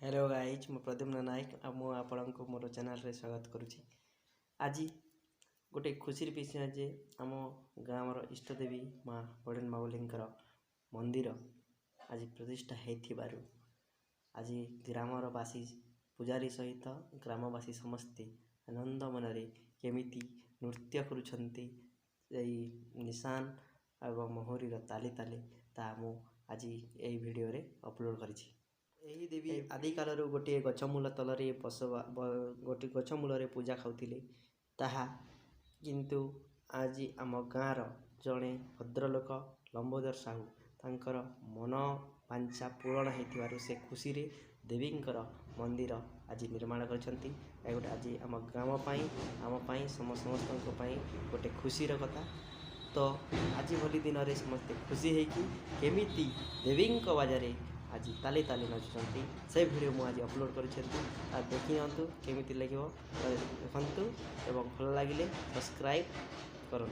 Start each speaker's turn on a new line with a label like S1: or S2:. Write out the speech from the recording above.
S1: Hello guys मु प्रद्युम्न नायक आ मु आपणको मोर channel रे स्वागत करुछि। आज गोटे खुशी विषय जे आम गाँवर इष्टदेवी माँ बड़न माउलींकर मंदिर आज प्रतिष्ठा होइथिबारु आज ग्रामवासी पूजारी सहित ग्रामवासी समस्ते आनंद मनरे केमिति नृत्य करुछंती निशान एवं मोहरी ताली ताली ता मु आज यही वीडियो रे अपलोड करिछि। यही देवी आदि काल गोटे गछमूल तल गोटे गछमूल पूजा खाऊले ताहा किंतु आज आम गाँर जड़े भद्रलोक लंबोदर साहू तांकर मन वांछा पूरण हो से खुशी रे देवींकर मंदिर आज निर्माण करछंती। गोटे आज आम ग्राम आम समस्त गोटे खुशीर कथा। तो आज भली दिन में समस्ते खुशी होगी केमिति देवी बाजारे आज ताली ताली नाचुंट से वीडियो मुझे अपलोड कर देखी नियंतु केमिति लगे देखु एवं भल लगे सब्सक्राइब करूँ।